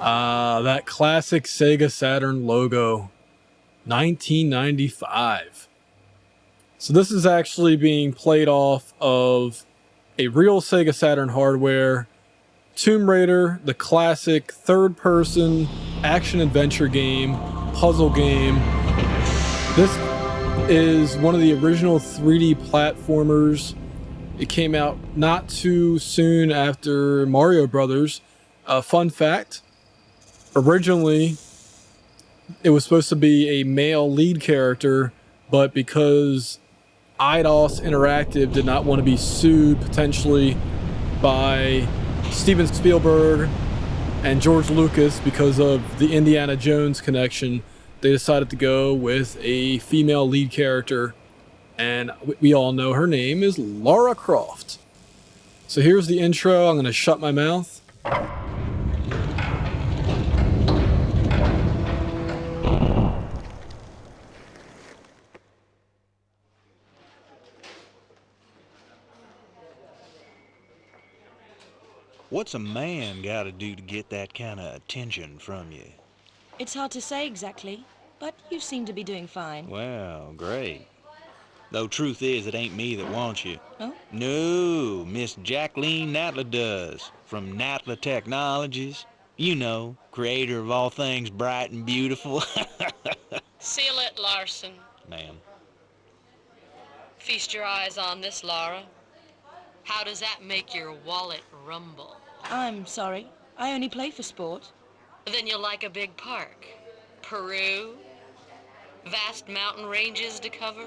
That classic Sega Saturn logo, 1995. So this is actually being played off of a real Sega Saturn hardware, Tomb Raider, the classic third-person action-adventure game, puzzle game. This is one of the original 3D platformers. It came out not too soon after Mario Brothers. Fun fact, originally it was supposed to be a male lead character, but because Eidos Interactive did not want to be sued potentially by Steven Spielberg and George Lucas because of the Indiana Jones connection, they decided to go with a female lead character, and we all know her name is Lara Croft. So here's the intro. I'm going to shut my mouth. What's a man gotta do to get that kind of attention from you? It's hard to say exactly, but you seem to be doing fine. Well, great. Though truth is, it ain't me that wants you. Oh? No, Miss Jacqueline Natla does, from Natla Technologies. You know, creator of all things bright and beautiful. Seal it, Larson. Ma'am. Feast your eyes on this, Laura. How does that make your wallet rumble? I'm sorry. I only play for sport. Then you'll like a big park. Peru, vast mountain ranges to cover,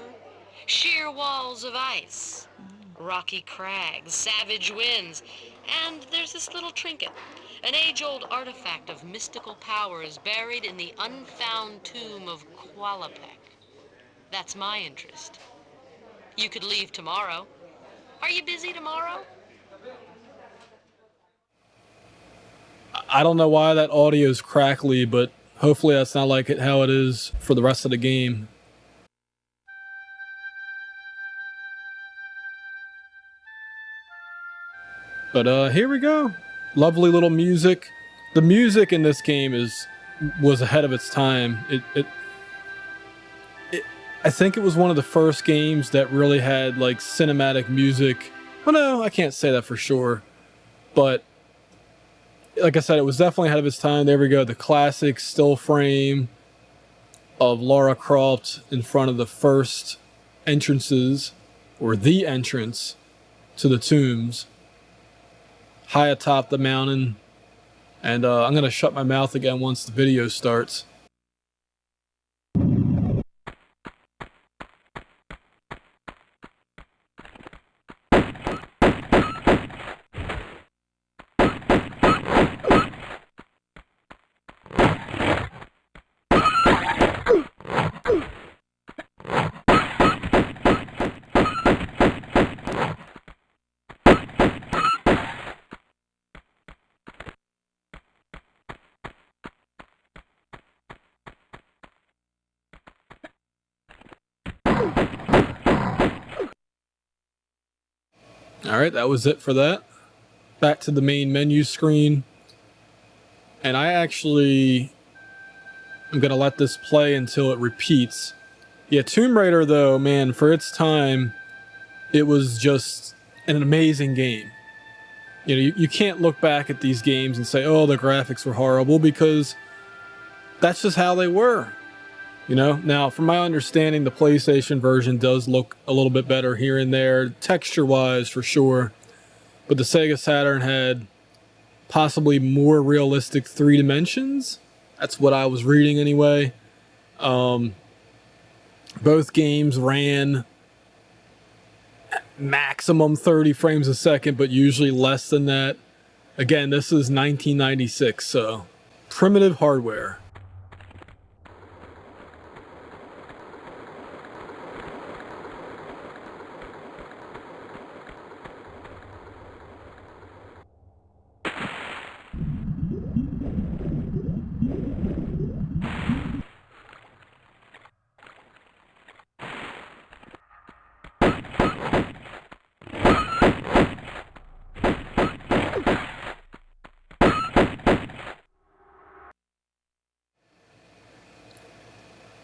sheer walls of ice, rocky crags, savage winds, and there's this little trinket, an age-old artifact of mystical powers buried in the unfound tomb of Qualapec. That's my interest. You could leave tomorrow. Are you busy tomorrow? I don't know why that audio is crackly, but hopefully that's not like how it is for the rest of the game. But here we go. Lovely little music. The music in this game was ahead of its time. I think it was one of the first games that really had like cinematic music. Well, no, I can't say that for sure. But like I said, it was definitely ahead of its time. There we go. The classic still frame of Lara Croft in front of the first entrances, or the entrance to the tombs, high atop the mountain. And I'm going to shut my mouth again once the video starts. Alright, that was it for that. Back to the main menu screen. And I actually am going to let this play until it repeats. Yeah, Tomb Raider, though, man, for its time, it was just an amazing game. You know, you can't look back at these games and say, oh, the graphics were horrible, because that's just how they were. You know, now from my understanding, the PlayStation version does look a little bit better here and there, texture-wise for sure. But the Sega Saturn had possibly more realistic 3 dimensions. That's what I was reading anyway. Both games ran maximum 30 frames a second, but usually less than that. Again, this is 1996, so primitive hardware.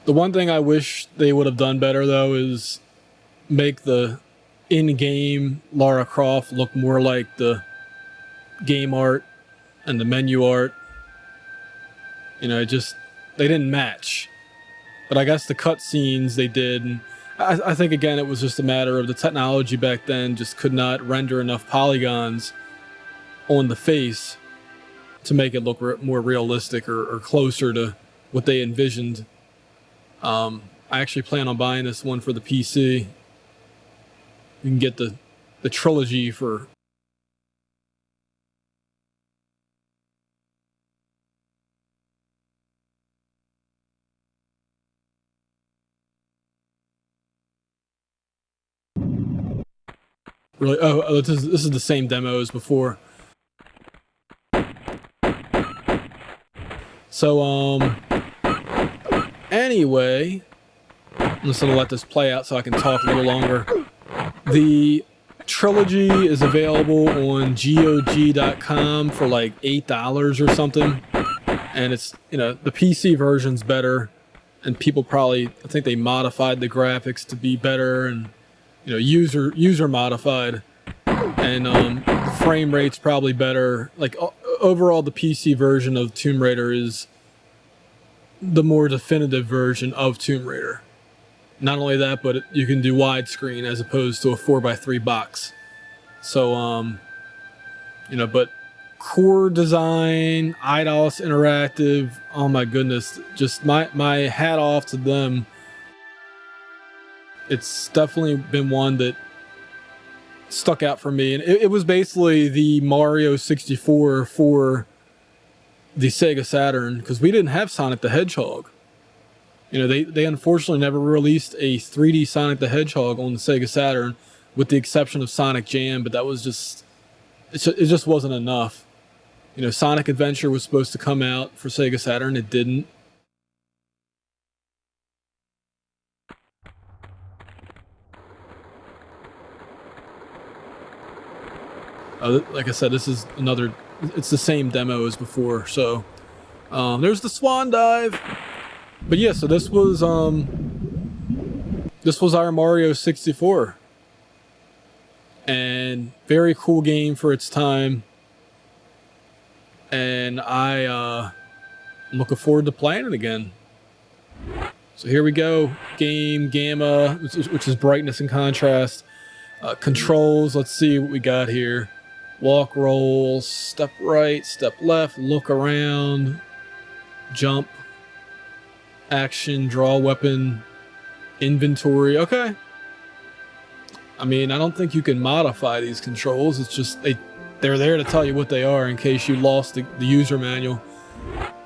The one thing I wish they would have done better, though, is make the in-game Lara Croft look more like the game art and the menu art. You know, they didn't match. But I guess the cutscenes they did, and I think again it was just a matter of the technology back then just could not render enough polygons on the face to make it look more realistic or closer to what they envisioned. I actually plan on buying this one for the PC. You can get the trilogy for really. Oh, this is the same demo as before. So anyway, I'm just gonna let this play out so I can talk a little longer. The trilogy is available on GOG.com for like $8 or something, and it's, you know, the PC version's better, and people probably, I think they modified the graphics to be better, and, you know, user modified, and the frame rate's probably better. Like overall, the PC version of Tomb Raider is the more definitive version of Tomb Raider. Not only that, but you can do widescreen as opposed to a 4x3 box. So, you know, but core design, IDOS Interactive, oh my goodness, just my hat off to them. It's definitely been one that stuck out for me. And it was basically the Mario 64 for the Sega Saturn, because we didn't have Sonic the Hedgehog. You know, they unfortunately never released a 3D Sonic the Hedgehog on the Sega Saturn, with the exception of Sonic Jam, but that was just, it just wasn't enough. You know, Sonic Adventure was supposed to come out for Sega Saturn, it didn't. Like I said, this is another, it's the same demo as before, so there's the Swan Dive. But yeah, so this was our Mario 64, and very cool game for its time, and I'm looking forward to playing it again. So here we go, game gamma, which is brightness and contrast. Controls, let's see what we got here. Walk, roll, step right, step left, look around, jump, action, draw weapon, inventory. Okay. I mean, I don't think you can modify these controls. It's just they're there to tell you what they are in case you lost the user manual.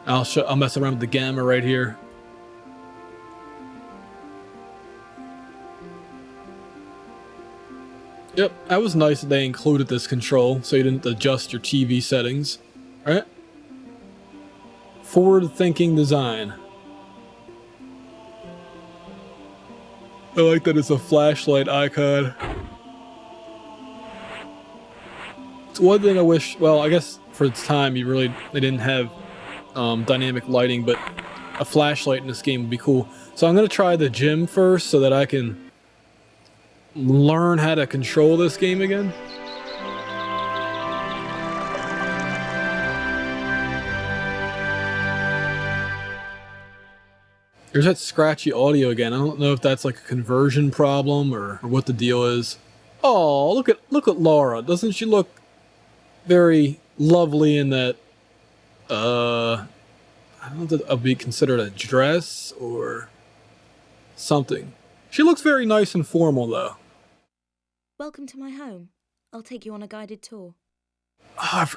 I'll mess around with the gamma right here. Yep, that was nice that they included this control so you didn't adjust your TV settings. All right. Forward-thinking design. I like that it's a flashlight icon. It's one thing I wish, well, I guess for its time they didn't have dynamic lighting, but a flashlight in this game would be cool. So I'm going to try the gym first so that I can learn how to control this game again. There's that scratchy audio again. I don't know if that's like a conversion problem or what the deal is. Oh, look at Laura. Doesn't she look very lovely in that, I don't know if that would be considered a dress or something. She looks very nice and formal though. Welcome to my home. I'll take you on a guided tour. Oh,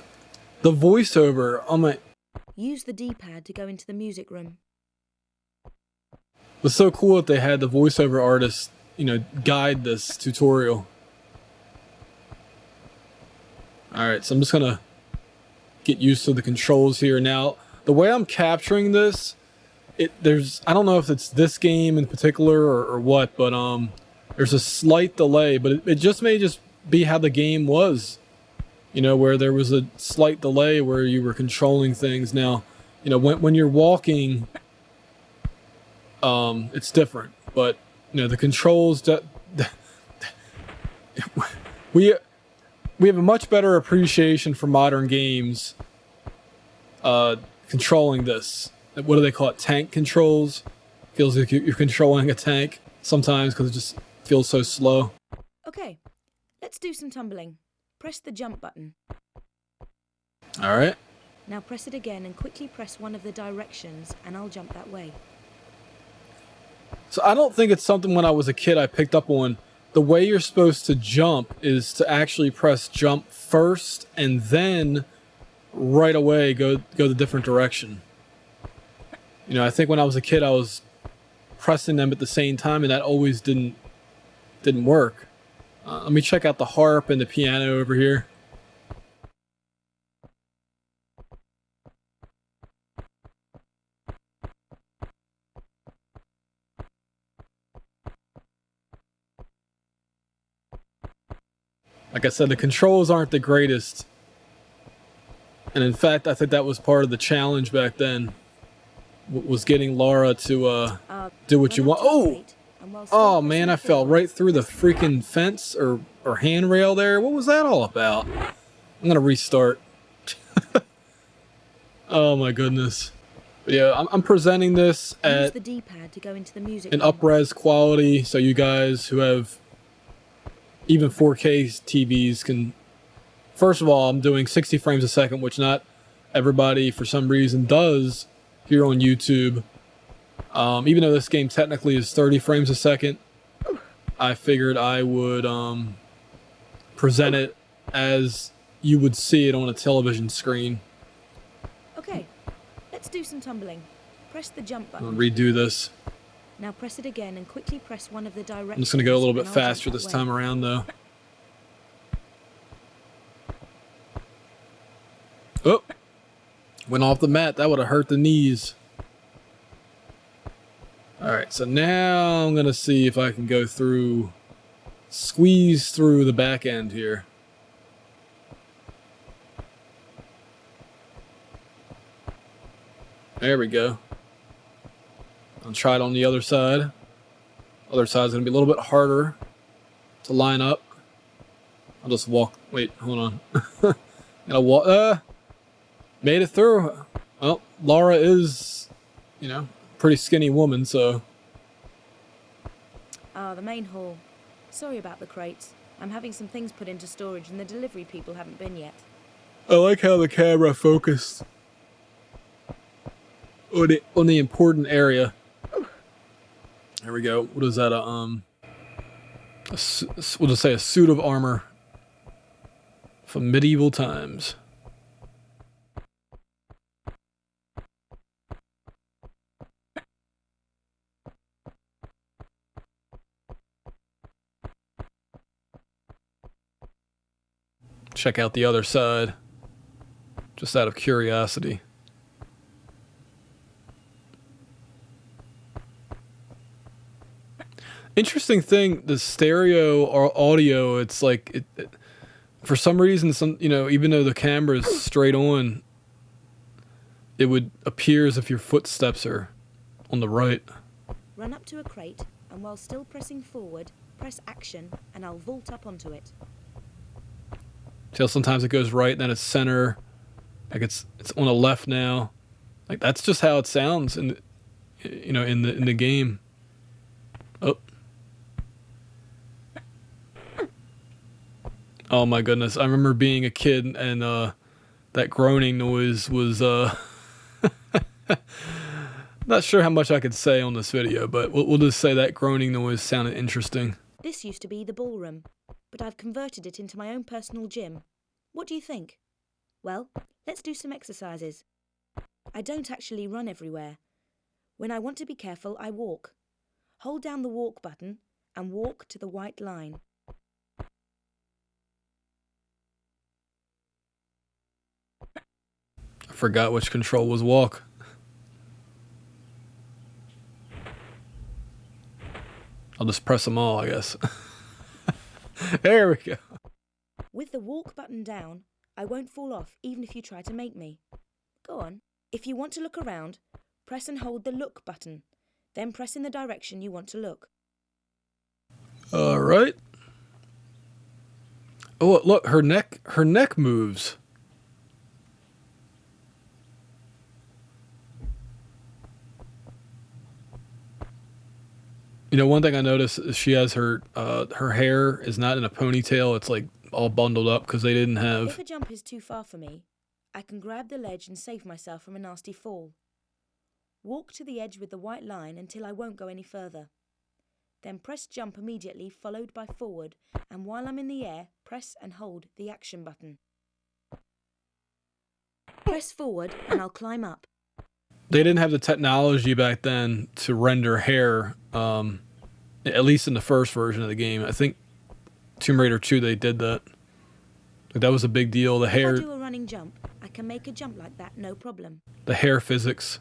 the voiceover on my... Use the D-pad to go into the music room. It was so cool that they had the voiceover artist, you know, guide this tutorial. Alright, so I'm just gonna get used to the controls here. Now, the way I'm capturing this, I don't know if it's this game in particular or what, but there's a slight delay, but it just may just be how the game was. You know, where there was a slight delay where you were controlling things. Now, you know, when you're walking, it's different. But you know, the controls that we have a much better appreciation for modern games controlling this. What do they call it? Tank controls. Feels like you're controlling a tank sometimes because it just feels so slow. Okay, let's do some tumbling. Press the jump button. All right. Now press it again and quickly press one of the directions and I'll jump that way. So I don't think it's something when I was a kid I picked up on. The way you're supposed to jump is to actually press jump first and then right away go the different direction. You know, I think when I was a kid I was pressing them at the same time and that always didn't work. Let me check out the harp and the piano over here. Like I said, the controls aren't the greatest. And in fact, I think that was part of the challenge back then. Was getting Laura to do what you want. Oh man, I fell right through the freaking fence or handrail there. What was that all about? I'm gonna restart. Oh my goodness. But yeah, I'm presenting this at the D-pad to go into the music an up-res quality, so you guys who have even 4K TVs can. First of all, I'm doing 60 frames a second, which not everybody for some reason does here on YouTube. Even though this game technically is 30 frames a second, I figured I would present it as you would see it on a television screen. Okay, let's do some tumbling. Press the jump button. I'll redo this. Now press it again and quickly press one of the directions. I'm just going to go a little bit faster this time around, though. Oh! Went off the mat. That would have hurt the knees. Alright, so now I'm going to see if I can go through... Squeeze through the back end here. There we go. I'll try it on the other side. Other side's going to be a little bit harder to line up. I'll just walk. Wait, hold on. Gotta walk. Made it through. Well, Laura is, you know, a pretty skinny woman, so. The main hall. Sorry about the crates. I'm having some things put into storage and the delivery people haven't been yet. I like how the camera focused on the important area. There we go. What is that? We'll just say a suit of armor from medieval times. Check out the other side, just out of curiosity. Interesting thing, the stereo or audio, it's like, for some reason, you know, even though the camera is straight on, it would appear as if your footsteps are on the right. Run up to a crate, and while still pressing forward, press action, and I'll vault up onto it. Till sometimes it goes right, then it's center, like it's on the left now. Like that's just how it sounds in the game. Oh. Oh my goodness. I remember being a kid and that groaning noise was not sure how much I could say on this video, but we'll just say that groaning noise sounded interesting. This used to be the ballroom, but I've converted it into my own personal gym. What do you think? Well, let's do some exercises. I don't actually run everywhere. When I want to be careful, I walk. Hold down the walk button and walk to the white line. I forgot which control was walk. I'll just press them all, I guess. There we go. With the walk button down, I won't fall off even if you try to make me. Go on. If you want to look around, press and hold the look button. Then press in the direction you want to look. All right. Oh, look, her neck moves. You know, one thing I noticed is she has her hair is not in a ponytail. It's like all bundled up because they didn't have... If a jump is too far for me, I can grab the ledge and save myself from a nasty fall. Walk to the edge with the white line until I won't go any further. Then press jump immediately, followed by forward, and while I'm in the air, press and hold the action button. Press forward and I'll climb up. They didn't have the technology back then to render hair, at least in the first version of the game. I think Tomb Raider 2 they did that. Like, that was a big deal. The hair... If I do a running jump, I can make a jump like that, no problem. The hair physics.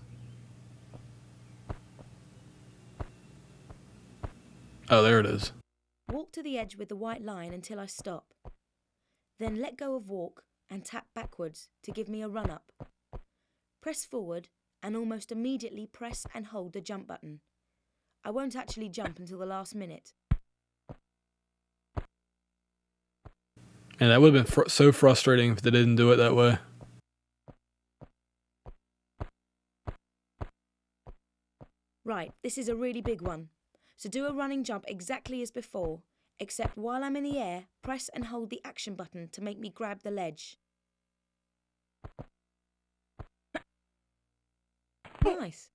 Oh, there it is. Walk to the edge with the white line until I stop. Then let go of walk and tap backwards to give me a run up. Press forward and almost immediately press and hold the jump button. I won't actually jump until the last minute. And that would have been so frustrating if they didn't do it that way. Right, this is a really big one. So do a running jump exactly as before, except while I'm in the air, press and hold the action button to make me grab the ledge. Nice.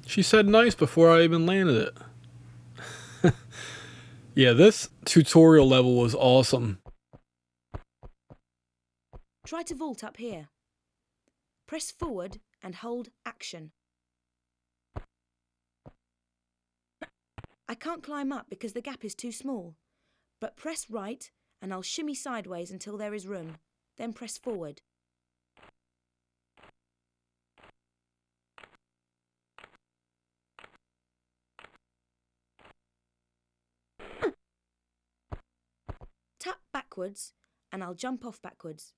She said nice before I even landed it. Yeah, this tutorial level was awesome. Try to vault up here. Press forward and hold action. I can't climb up because the gap is too small, but press right and I'll shimmy sideways until there is room, then press forward. Tap backwards and I'll jump off backwards.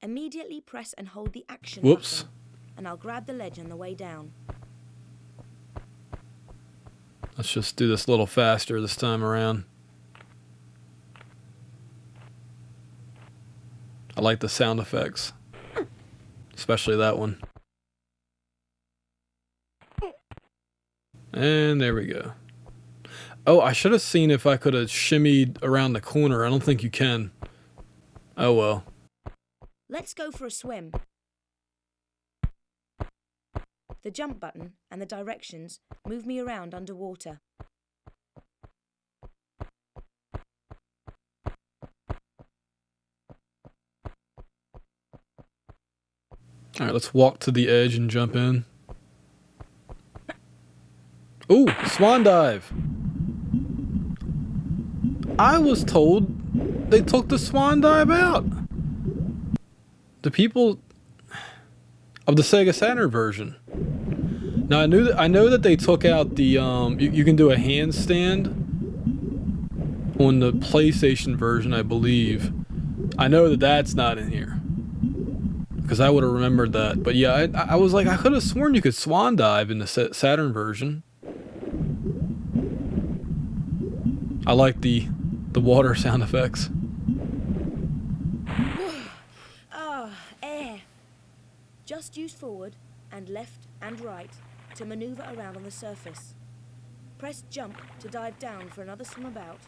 Immediately press and hold the action button and I'll grab the ledge on the way down. Let's just do this a little faster this time around. I like the sound effects, especially that one. And there we go. Oh, I should have seen if I could have shimmied around the corner. I don't think you can. Oh well. Let's go for a swim. The jump button and the directions move me around underwater. Alright, let's walk to the edge and jump in. Ooh, swan dive! I was told they took the swan dive out. The people of the Sega Saturn version. Now I know that they took out the you can do a handstand on the PlayStation version, I believe. I know that that's not in here because I would have remembered that. But yeah, I was like, I could have sworn you could swan dive in the Saturn version. I like the water sound effects. Air. Just use forward and left and right to maneuver around on the surface. Press jump to dive down for another swim about,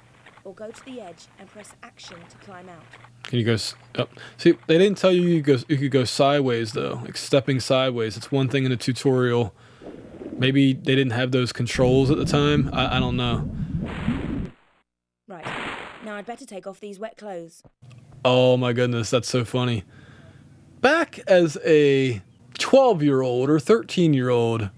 or go to the edge and press action to climb out. Can you go up? See, they didn't tell you you could go sideways though, like stepping sideways. It's one thing in the tutorial. Maybe they didn't have those controls at the time. I don't know. Right, now I'd better take off these wet clothes. Oh my goodness, that's so funny. Back as a 12-year-old or 13-year-old,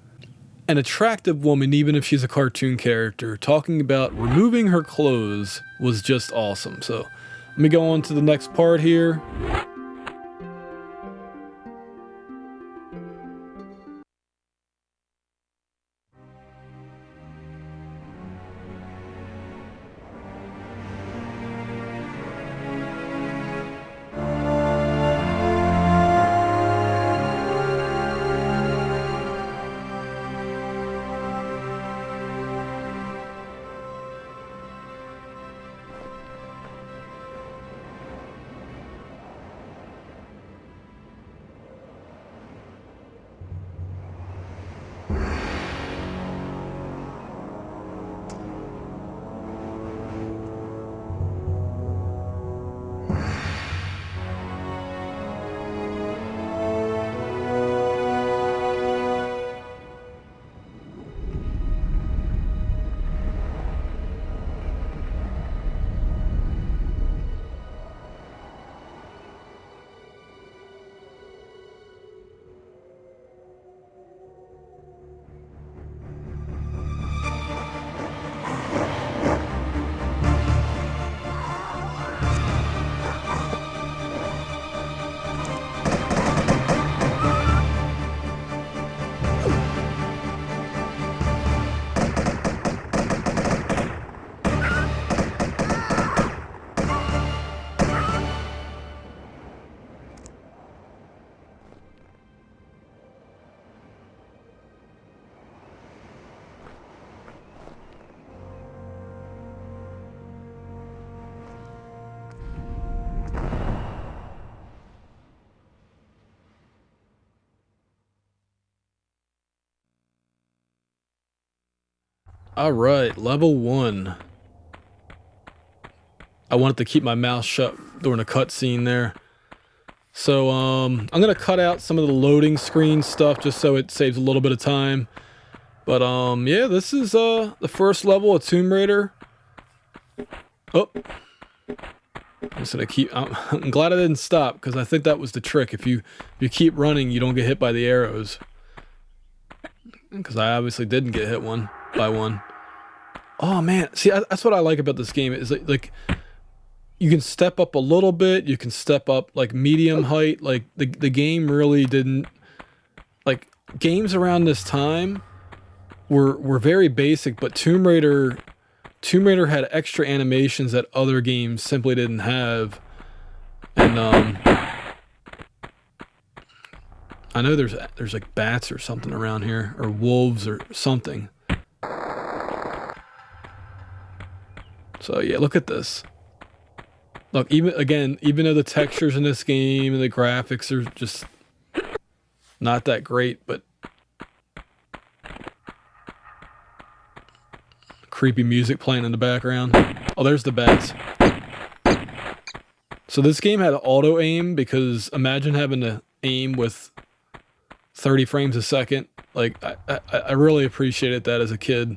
an attractive woman, even if she's a cartoon character, talking about removing her clothes was just awesome. So let me go on to the next part here. All right, level 1. I wanted to keep my mouth shut during the cutscene there. So I'm gonna cut out some of the loading screen stuff just so it saves a little bit of time. But yeah, this is the first level of Tomb Raider. Oh, I'm just gonna keep. I'm glad I didn't stop because I think that was the trick. If you keep running, you don't get hit by the arrows. Because I obviously didn't get hit by one. Oh man, see that's what I like about this game is like you can step up a little bit, you can step up like medium height. Like the game really didn't like games around this time were very basic, but Tomb Raider had extra animations that other games simply didn't have. And I know there's like bats or something around here, or wolves or something. So yeah, look at this. Look, even though the textures in this game and the graphics are just not that great, but creepy music playing in the background. Oh, there's the bats. So this game had auto aim because imagine having to aim with 30 frames a second. Like I really appreciated that as a kid.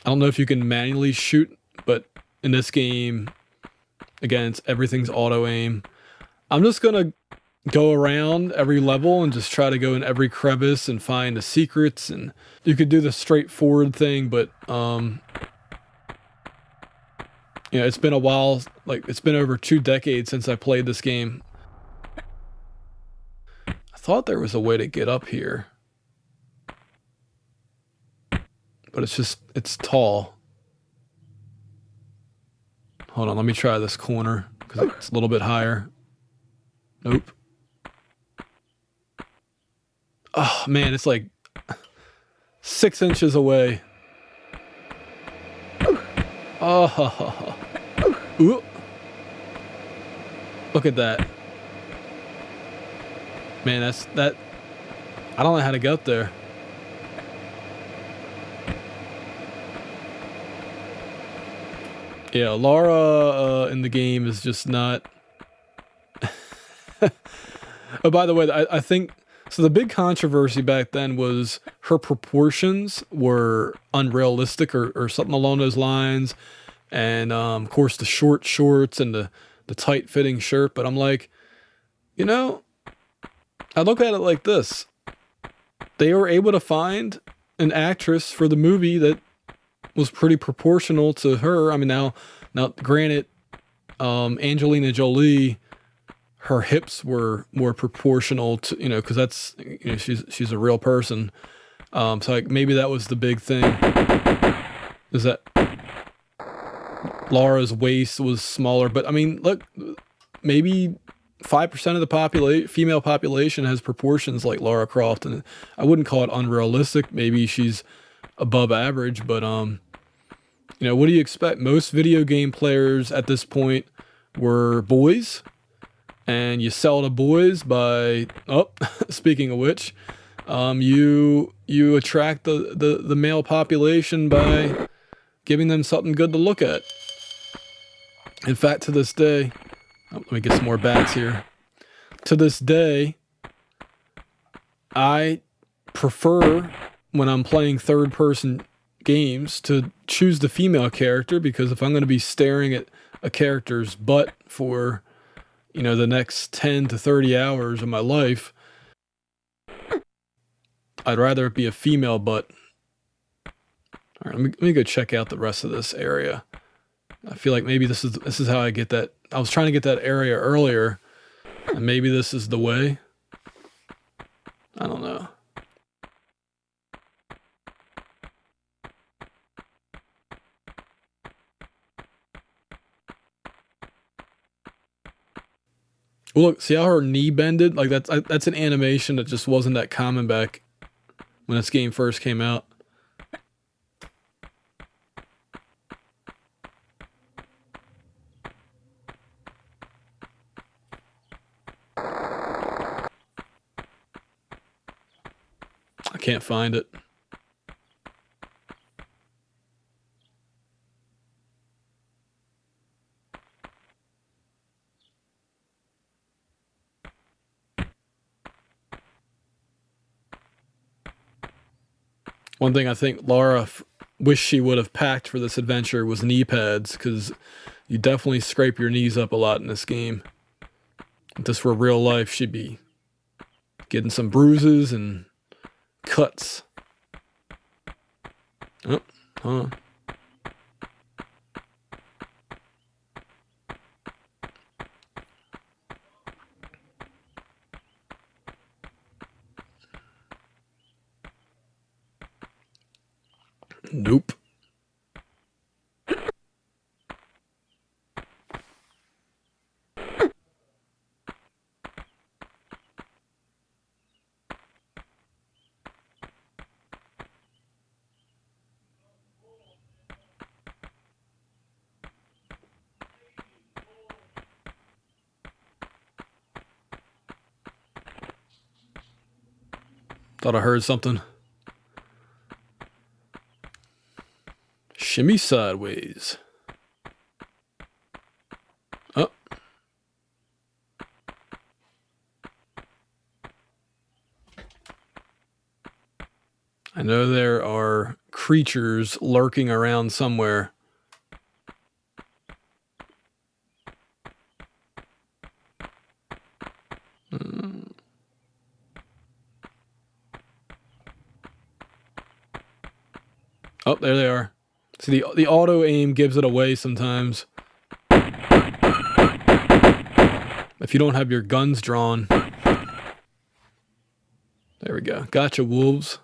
I don't know if you can manually shoot, but in this game, again, everything's auto aim. I'm just gonna go around every level and just try to go in every crevice and find the secrets. And you could do the straightforward thing, but you know, it's been a while. Like it's been over 2 decades since I played this game. I thought there was a way to get up here, but it's tall. Hold on, let me try this corner because it's a little bit higher. Nope. Oh man, it's like 6 inches away. Oh, ooh. Look at that. Man, that. I don't know how to get up there. Yeah, Lara in the game is just not. Oh, by the way, I think so. The big controversy back then was her proportions were unrealistic or something along those lines, and of course the short shorts and the tight fitting shirt. But I'm like, you know, I look at it like this: they were able to find an actress for the movie that was pretty proportional to her. I mean, now granted, Angelina Jolie, her hips were more proportional to, you know, because that's, you know, she's a real person. So like maybe that was the big thing, is that Laura's waist was smaller. But I mean, look, maybe 5% of the female population has proportions like Lara Croft, and I wouldn't call it unrealistic. Maybe she's above average, but you know, what do you expect? Most video game players at this point were boys. And you sell to boys by, oh, speaking of which, you attract the male population by giving them something good to look at. In fact, to this day, let me get some more bats here. To this day, I prefer, when I'm playing third-person games, to choose the female character, because if I'm going to be staring at a character's butt for, you know, the next 10 to 30 hours of my life, I'd rather it be a female butt. All right, let me go check out the rest of this area. I feel like maybe this is how I get that. I was trying to get that area earlier, and maybe this is the way. I don't know. Well, look, see how her knee bended? Like that's an animation that just wasn't that common back when this game first came out. I can't find it. One thing I think Laura wished she would have packed for this adventure was knee pads, because you definitely scrape your knees up a lot in this game. If this were real life, she'd be getting some bruises and cuts. Oh, huh. Nope. Thought I heard something. Shimmy sideways. Oh. I know there are creatures lurking around somewhere. Oh, there they are. See, the auto aim gives it away sometimes. If you don't have your guns drawn. There we go. Gotcha, wolves.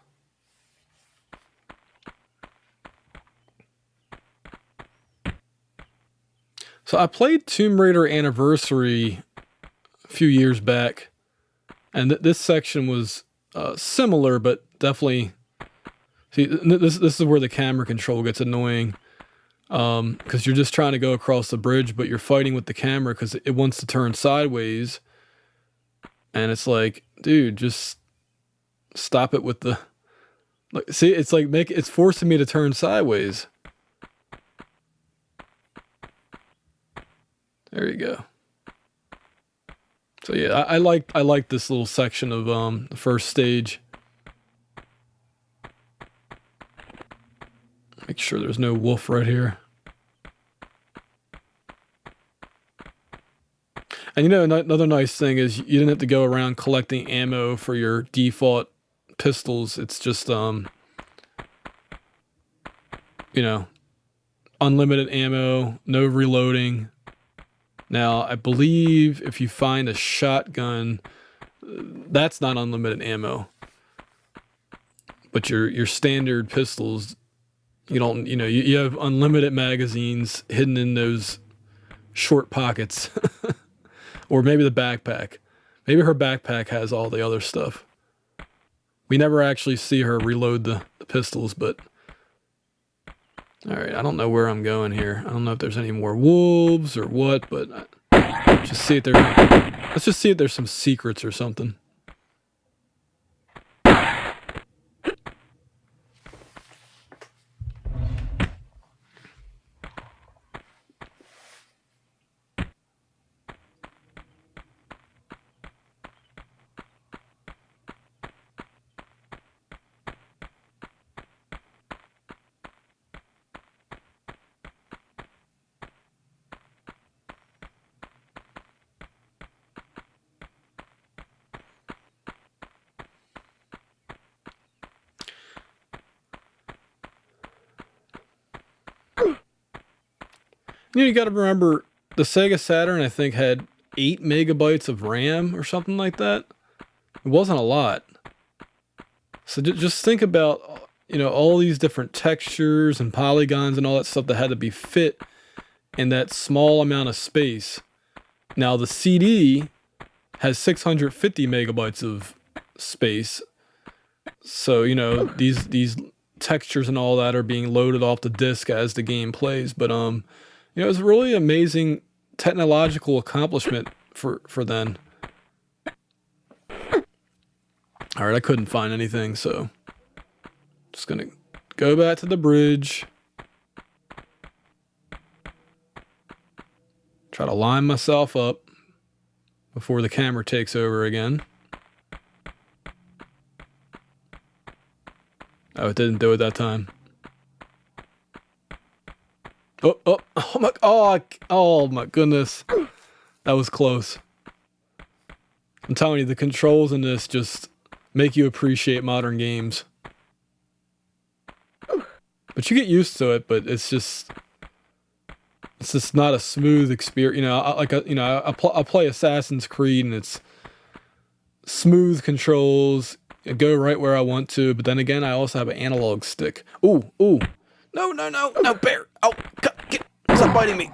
So I played Tomb Raider Anniversary a few years back, and this section was similar, but definitely. See, this is where the camera control gets annoying, because you're just trying to go across the bridge, but you're fighting with the camera because it wants to turn sideways, and it's like, dude, just stop it with the. Like, see, it's like it's forcing me to turn sideways. There you go. So yeah, I like this little section of the first stage. Make sure there's no wolf right here. And you know, another nice thing is you didn't have to go around collecting ammo for your default pistols. It's just you know, unlimited ammo, no reloading. Now, I believe if you find a shotgun, that's not unlimited ammo. But your standard pistols, you have unlimited magazines hidden in those short pockets. Or maybe the backpack. Maybe her backpack has all the other stuff. We never actually see her reload the pistols, but... Alright, I don't know where I'm going here. I don't know if there's any more wolves or what, but... Let's just see if there's some secrets or something. You got to remember, the Sega Saturn, I think, had 8 megabytes of RAM or something like that. It wasn't a lot. So just think about, all these different textures and polygons and all that stuff that had to be fit in that small amount of space. Now, the CD has 650 megabytes of space. So, these textures and all that are being loaded off the disc as the game plays. But, it was a really amazing technological accomplishment for then. All right, I couldn't find anything, so just gonna go back to the bridge. Try to line myself up before the camera takes over again. Oh, it didn't do it that time. Oh my goodness. That was close. I'm telling you, the controls in this just make you appreciate modern games. But you get used to it, but it's just not a smooth experience. You know, I play Assassin's Creed and it's smooth controls. I go right where I want to, but then again, I also have an analog stick. Ooh. No, bear. Oh, stop biting me.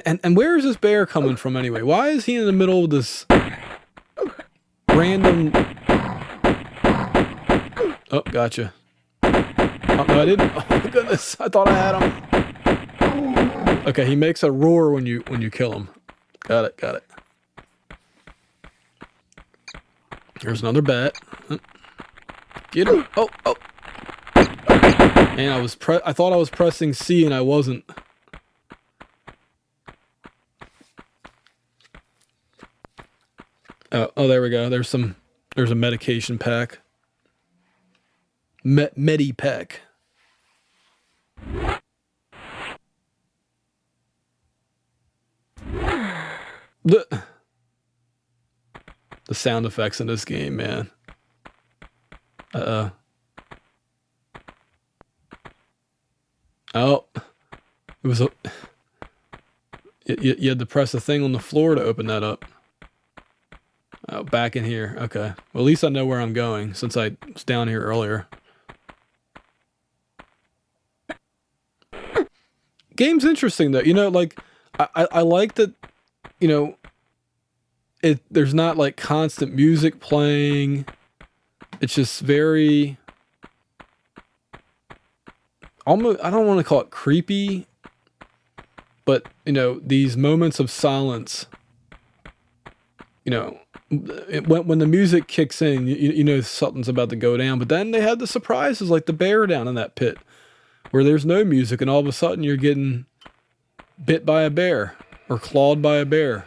And where is this bear coming from anyway? Why is he in the middle of this random... Oh, gotcha. Oh, no, I didn't. Oh my goodness, I thought I had him. Okay, he makes a roar when you kill him. Got it. Here's another bat. Get him. Oh. Man, I thought I was pressing C and I wasn't. Oh, there we go. There's a medication pack. Medi pack. The sound effects in this game, man. Oh, it was you had to press a thing on the floor to open that up. Oh, back in here. Okay. Well, at least I know where I'm going since I was down here earlier. Game's interesting though. You know, like I like that. You know, there's not like constant music playing. It's just very almost, I don't want to call it creepy, but you know, these moments of silence, you know, when the music kicks in, you know something's about to go down. But then they had the surprises like the bear down in that pit where there's no music and all of a sudden you're getting bit by a bear or clawed by a bear.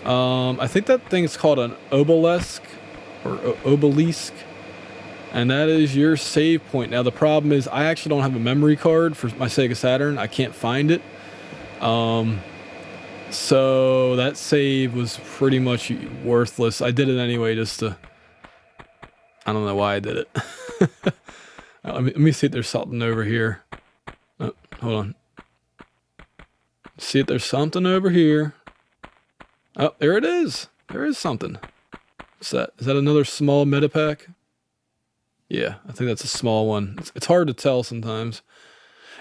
I think that thing's called an obelisk or obelisk, and that is your save point. Now the problem is I actually don't have a memory card for my Sega Saturn. I can't find it. So that save was pretty much worthless. I did it anyway just to... I don't know why I did it. Let me see if there's something over here. Oh, hold on. See if there's something over here. Oh, there it is. There is something. What's that? Is that another small metapack? Yeah, I think that's a small one. It's hard to tell sometimes.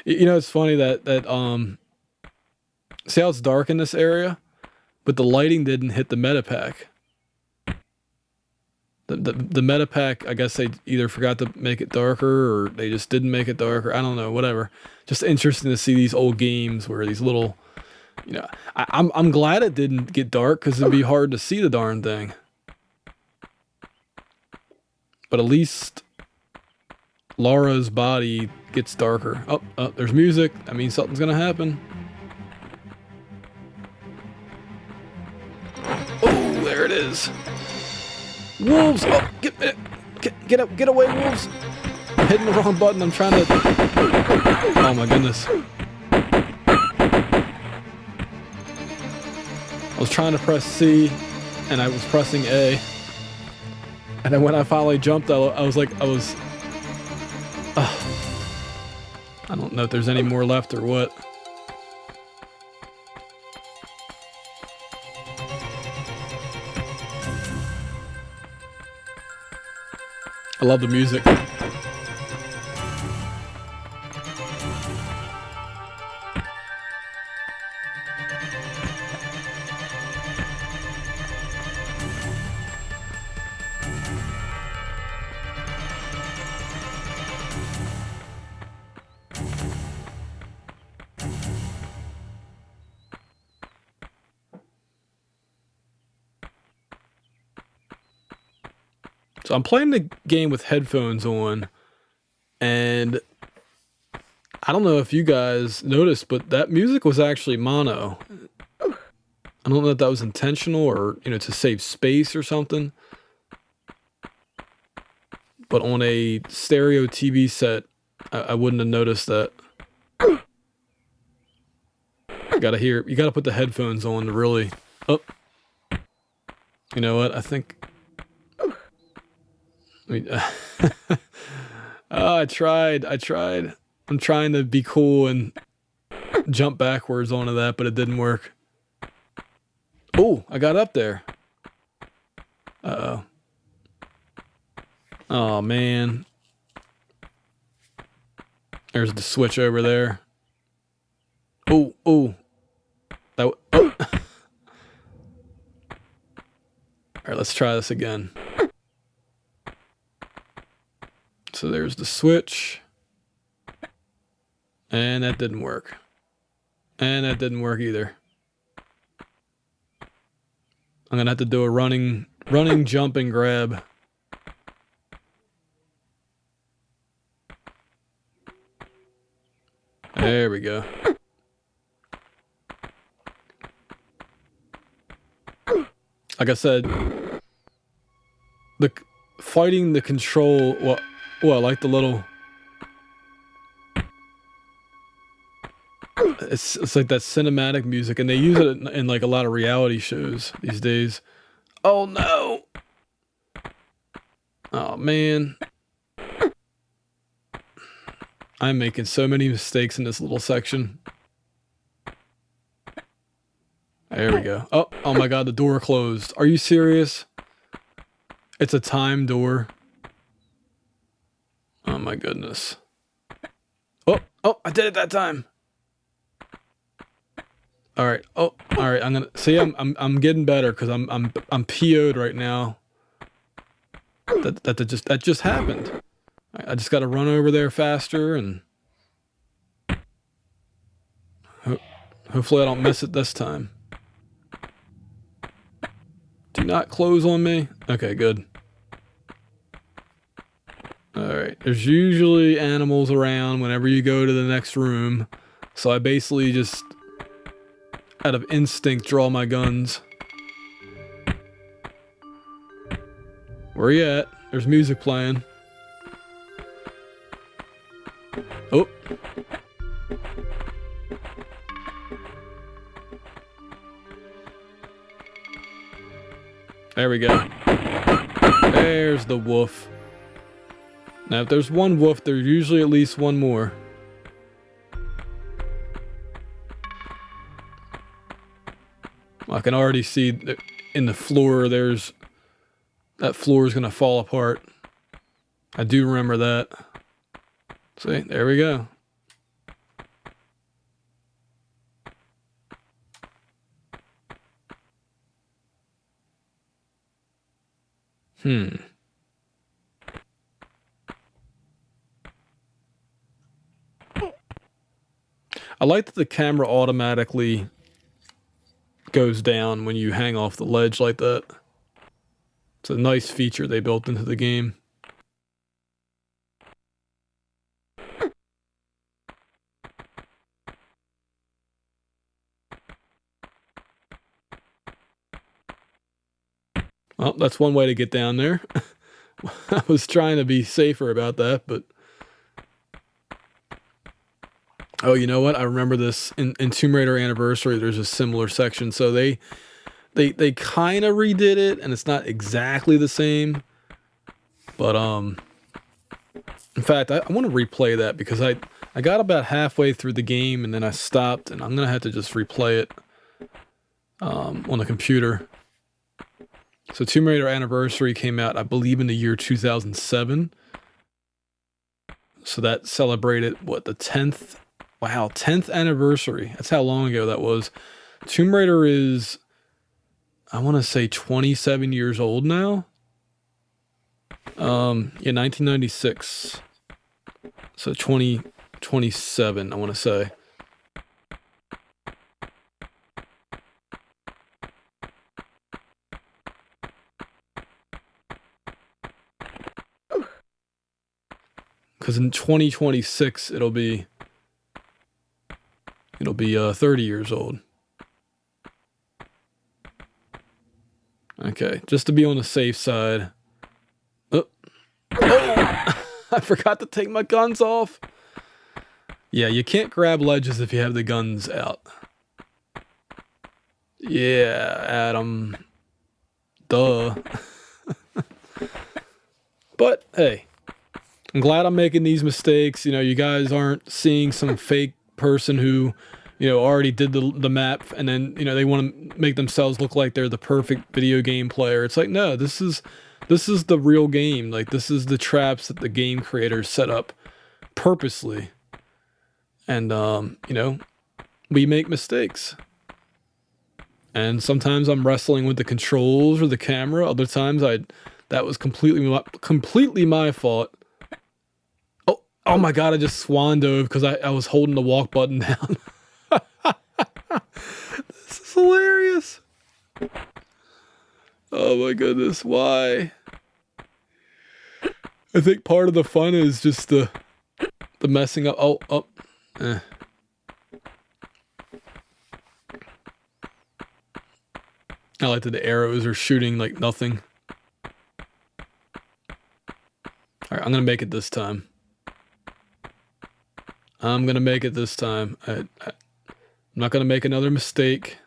You know, it's funny that see how it's dark in this area? But the lighting didn't hit the metapack. The metapack, I guess they either forgot to make it darker or they just didn't make it darker. I don't know, whatever. Just interesting to see these old games where these little, you know, I'm glad it didn't get dark because it'd be hard to see the darn thing. But at least Laura's body gets darker. Oh, there's music. That means something's gonna happen. Oh, there it is. Wolves! Oh, get away, wolves! I'm hitting the wrong button. I'm trying to... Oh my goodness. I was trying to press C, and I was pressing A. And then when I finally jumped, I was... I don't know if there's any more left or what. I love the music. So I'm playing the game with headphones on, and I don't know if you guys noticed, but that music was actually mono. I don't know if that was intentional or, you know, to save space or something. but on a stereo TV set, I wouldn't have noticed that. You gotta put the headphones on to really... Oh. You know what? I think... Oh, I tried. I'm trying to be cool and jump backwards onto that, but it didn't work. Oh, I got up there. Uh-oh. Oh, man. There's the switch over there. Oh. Oh. Alright, let's try this again. So there's the switch. And that didn't work. And that didn't work either. I'm gonna have to do a running jump and grab. There we go. Like I said, fighting the control. Well, I like the little. It's like that cinematic music, and they use it in like a lot of reality shows these days. Oh no! Oh man! I'm making so many mistakes in this little section. There we go. Oh my god, the door closed. Are you serious? It's a time door. Oh my goodness. Oh, I did it that time. All right. Oh, all right. I'm gonna see. I'm getting better because I'm PO'd right now. That just happened. I just got to run over there faster and hopefully I don't miss it this time. Do not close on me. Okay, good. All right. There's usually animals around whenever you go to the next room, so I basically just, out of instinct, draw my guns. Where you at? There's music playing. Oh. There we go. There's the wolf. Now, if there's one wolf, there's usually at least one more. I can already see that in the floor, that floor is going to fall apart. I do remember that. See, there we go. I like that the camera automatically goes down when you hang off the ledge like that. It's a nice feature they built into the game. Well, that's one way to get down there. I was trying to be safer about that, but... Oh, you know what? I remember this in Tomb Raider Anniversary. There's a similar section, so they kind of redid it, and it's not exactly the same. But in fact, I want to replay that because I got about halfway through the game and then I stopped, and I'm gonna have to just replay it on the computer. So Tomb Raider Anniversary came out, I believe, in the year 2007. So that celebrated what, the 10th. Wow, 10th anniversary. That's how long ago that was. Tomb Raider is, I want to say, 27 years old now. Yeah, 1996. So 2027, I want to say. Because in 2026, it'll be 30 years old. Okay, just to be on the safe side. Oh. I forgot to take my guns off. Yeah, you can't grab ledges if you have the guns out. Yeah, Adam. Duh. But, hey. I'm glad I'm making these mistakes. You know, you guys aren't seeing some fake person who, you know, already did the map and then, you know, they want to make themselves look like they're the perfect video game player. It's like, no, this is the real game. Like, this is the traps that the game creators set up purposely. And, you know, we make mistakes. And sometimes I'm wrestling with the controls or the camera. Other times that was completely my fault. Oh my god, I just swan dove because I was holding the walk button down. This is hilarious. Oh my goodness, why? I think part of the fun is just the messing up. I like that the arrows are shooting like nothing. Alright, I'm gonna make it this time. I'm gonna make it this time. I'm not gonna make another mistake.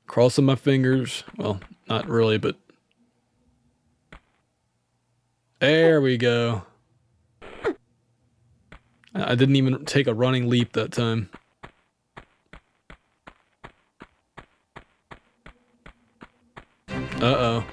Crossing my fingers. Well, not really, but... There we go. I didn't even take a running leap that time. Uh-oh.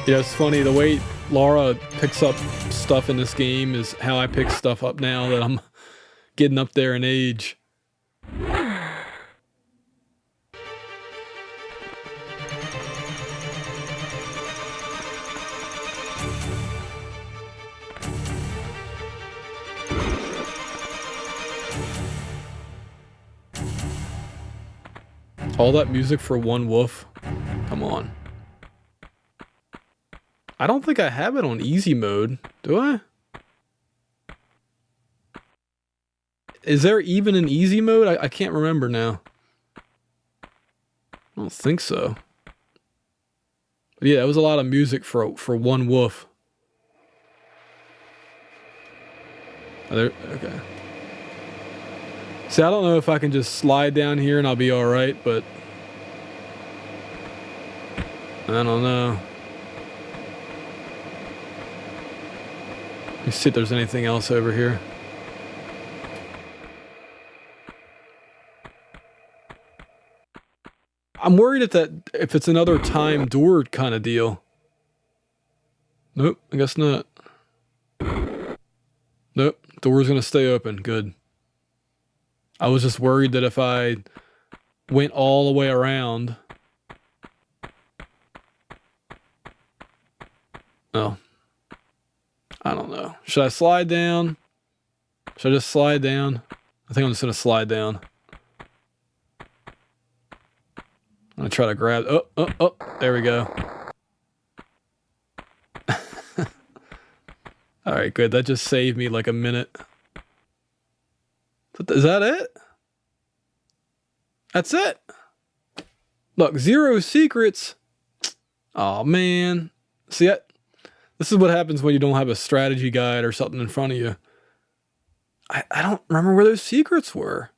Yeah, it's funny, the way Laura picks up stuff in this game is how I pick stuff up now that I'm getting up there in age. All that music for one woof? Come on. I don't think I have it on easy mode, do I? Is there even an easy mode? I can't remember now. I don't think so. But yeah, it was a lot of music for one woof. Okay. See, I don't know if I can just slide down here and I'll be alright, but... I don't know. Let me see if there's anything else over here. I'm worried if it's another time door kind of deal. Nope, I guess not. Nope, door's gonna stay open. Good. I was just worried that if I went all the way around... Oh. I don't know. Should I slide down? Should I just slide down? I think I'm just gonna slide down. I'm gonna try to grab... Oh, there we go. Alright, good. That just saved me like a minute. Is that it? That's it? Look, 0 secrets. Oh man. See, this is what happens when you don't have a strategy guide or something in front of you. I don't remember where those secrets were.